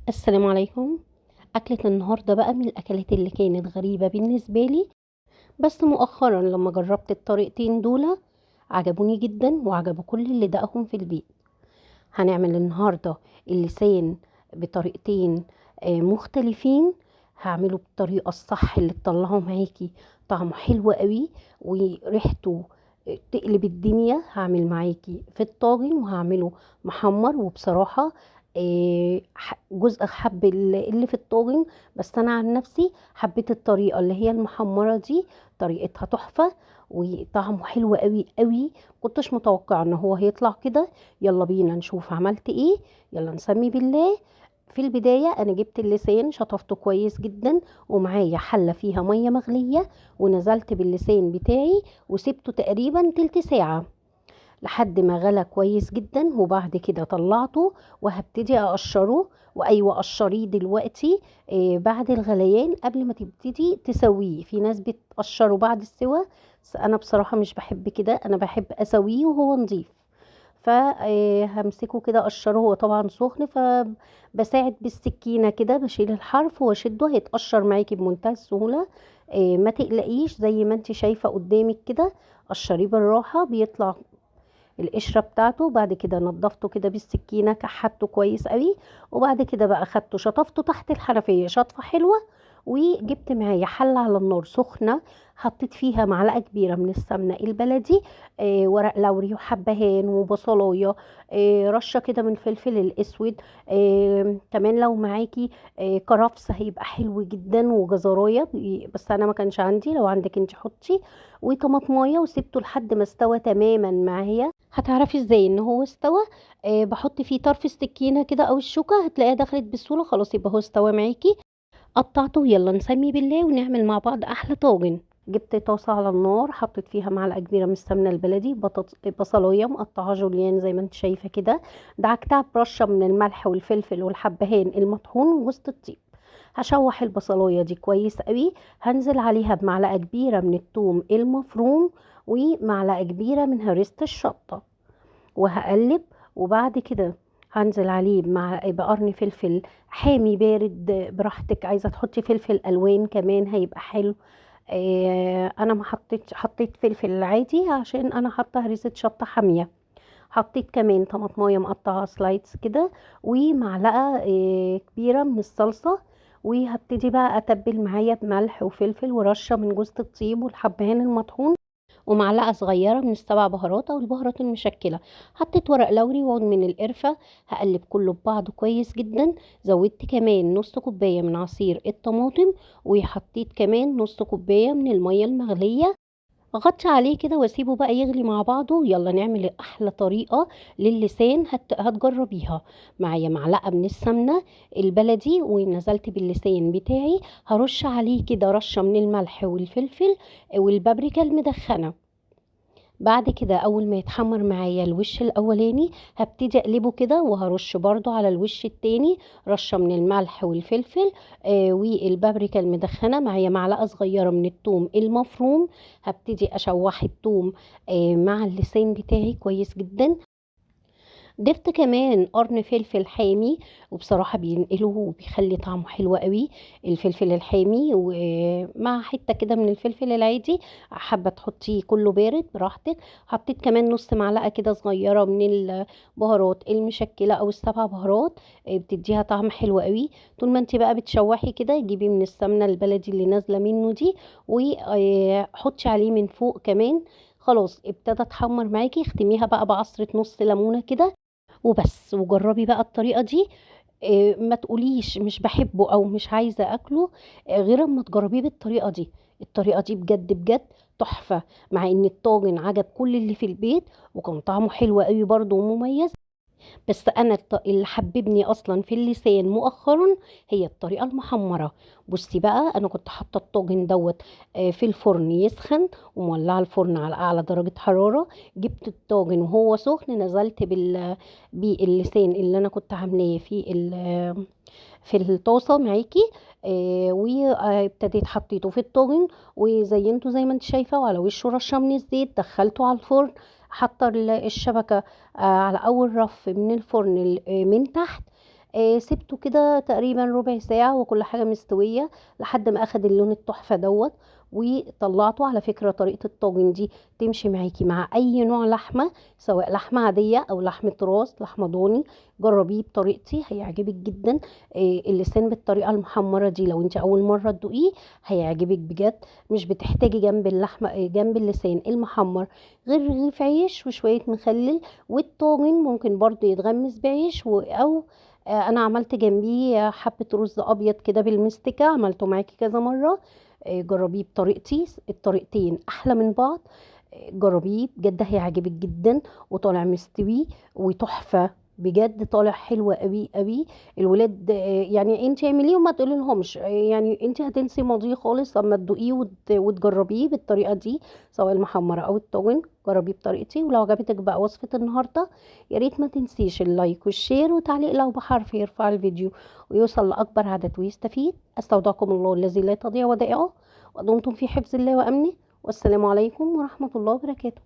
السلام عليكم. أكلة النهاردة بقى من الأكلات اللي كانت غريبة بالنسبة لي، بس مؤخرا لما جربت الطريقتين دول عجبوني جدا وعجبوا كل اللي دقهم في البيت. هنعمل النهاردة اللسان بطريقتين مختلفين. هعمله بالطريقة الصح اللي تطلعه معاكي طعمه حلو قوي وريحته تقلب الدنيا. هعمل معاكي في الطاجن وهعمله محمر، وبصراحة جزء حب اللي في الطاجن، بس انا عن نفسي حبيت الطريقة اللي هي المحمرة دي. طريقتها تحفة وطعمه حلو قوي قوي. كنتش متوقع ان هو هيطلع كده. يلا بينا نشوف عملت ايه. يلا نسمي بالله. في البداية انا جبت اللسان شطفته كويس جدا، ومعايا حلة فيها مية مغلية، ونزلت باللسان بتاعي وسبته تقريبا تلت ساعة لحد ما غلى كويس جدا. وبعد كده طلعته وهبتدي اقشره. وايوه قشريه دلوقتي بعد الغليان قبل ما تبتدي تسويه. في ناس بتقشره بعد السوا، بس انا بصراحة مش بحب كده، انا بحب اسويه وهو نظيف. فهمسكه كده اقشره، هو طبعا سخن، فبساعد بالسكينة كده بشيل الحرف واشده هيتقشر معاكي بمنتهى السهولة. ما تقلقيش، زي ما انت شايفة قدامك كده قشريه بالراحة بيطلع القشره بتاعته. بعد كده نضفته كده بالسكينه، كحته كويس قوي. وبعد كده بقى خدته شطفته تحت الحنفيه شطفه حلوه. وجبت معايا حله على النار سخنه، حطيت فيها معلقه كبيره من السمنه البلدي، ورق لوري وحبهان وبصلايه، رشه كده من الفلفل الاسود، كمان لو معاكي كرفس هيبقى حلو جدا، وجزرايه بس انا ما كانش عندي، لو عندك انت حطي. وطماطمايه، وسبته لحد ما استوى تماما معايا. هتعرفي ازاي ان هو استوى؟ بحط فيه طرف السكينه كده او الشوكه هتلاقيها دخلت بسهوله، خلاص يبقى هو استوى معاكي. قطعته، يلا نسمي بالله ونعمل مع بعض احلى طاجن. جبت طاسه على النار، حطيت فيها معلقه كبيره من السمنه البلدي، بصلايه مقطعه جوليان زي ما انت شايفه كده، دعكتها برشه من الملح والفلفل والحبهان المطحون ووسط الطيب. هشوح البصلايه دي كويس قوي. هنزل عليها بمعلقه كبيره من الثوم المفروم، ومعلقه كبيره من هريسه الشطه، وهقلب. وبعد كده هنزل عليه مع بقرن فلفل حامي بارد براحتك، عايزه تحطي فلفل الوان كمان هيبقى حلو. انا ما حطيت فلفل عادي عشان انا حاطه هريسه شطه حاميه. حطيت كمان طماطمايه مقطعه سلايدز كده، ومعلقه كبيره من الصلصه. وهبتدي بقى اتبل معايا بملح وفلفل ورشه من جوز الطيب والحبهان المطحون، ومعلقه صغيره من السبع بهارات او البهارات المشكله. حطيت ورق لوري وعود من القرفه. هقلب كله ببعضه كويس جدا. زودت كمان نص كوبايه من عصير الطماطم، وحطيت كمان نص كوبايه من الميه المغليه. اغطي عليه كده واسيبه بقى يغلي مع بعضه. يلا نعمل احلى طريقه للسان هتجربيها. معايا معلقه من السمنه البلدي ونزلت باللسان بتاعي. هرش عليه كده رشه من الملح والفلفل والبابريكا المدخنه. بعد كده اول ما يتحمر معايا الوش الاولاني هبتدي اقلبه كده، وهرش برضو على الوش التاني رشة من الملح والفلفل والبابريكا المدخنة. معايا معلقة صغيرة من الثوم المفروم. هبتدي اشوح الثوم مع اللسان بتاعي كويس جدا. ضفت كمان قرن فلفل حامي، وبصراحة بينقله وبيخلي طعمه حلو قوي الفلفل الحامي، ومع حتة كده من الفلفل العادي. حابة تحطيه كله بارد براحتك. حطيت كمان نص معلقة كده صغيرة من البهارات المشكلة او السبع بهارات، بتديها طعم حلو قوي. طول ما انت بقى بتشوحي كده جيبي من السمنة البلدي اللي نازلة منه دي وحطي عليه من فوق كمان. خلاص ابتدى تحمر معاكي، اختميها بقى بعصرة نص ليمونة كده وبس. وجربي بقى الطريقة دي. ما تقوليش مش بحبه او مش عايزة اكله غير اما تجربيه بالطريقة دي. الطريقة دي بجد بجد تحفة، مع ان الطاجن عجب كل اللي في البيت وكان طعمه حلو قوي برضه ومميز. بس انا اللي حببني اصلا في اللسان مؤخرا هي الطريقه المحمره. بصي بقى، انا كنت حاطه الطاجن دوت في الفرن يسخن، ومولعه الفرن على اعلى درجه حراره. جبت الطاجن وهو سخن، نزلت باللسان اللي انا كنت عاملاه في الطاسه معاكي. وابتديت حطيته في الطاجن وزينته زي ما انت شايفه، وعلى وشه رشه من الزيت. دخلته على الفرن، حاطه الشبكه على اول رف من الفرن من تحت. سبته كده تقريبا ربع ساعة وكل حاجة مستوية لحد ما اخد اللون التحفة دوت. وطلعته. على فكرة طريقة الطاجن دي تمشي معاكي مع اي نوع لحمة، سواء لحمة عادية او لحمة راس، لحمة ضاني. جربيه بطريقتي هيعجبك جدا. اللسان بالطريقة المحمرة دي لو انت اول مرة تدوقيه هيعجبك بجد. مش بتحتاجي جنب اللحمة جنب اللسان المحمر غير رغيف عيش وشوية مخلل. والطاجن ممكن برضو يتغمس بعيش او انا عملت جنبيه حبة رز ابيض كده بالمستكة، عملته معاكي كذا مرة. جربيه بطريقتي، الطريقتين احلى من بعض. جربيه بجد هيعجبك جدا. وطالع مستوي وتحفة بجد، طالع حلو قوي قوي. الولاد يعني انت اعمليه وما تقولي لهمش، يعني انت هتنسي ماضيه خالص لما تدوقيه وتجربيه بالطريقه دي، سواء المحمره او الطاجن. جربيه بطريقتي. ولو عجبتك بقى وصفه النهارده يا ريت ما تنسيش اللايك والشير وتعليق لو بحرف يرفع الفيديو ويوصل لاكبر عدد ويستفيد. استودعكم الله الذي لا تضيع ودائعه، ودمتم في حفظ الله وامنه. والسلام عليكم ورحمه الله وبركاته.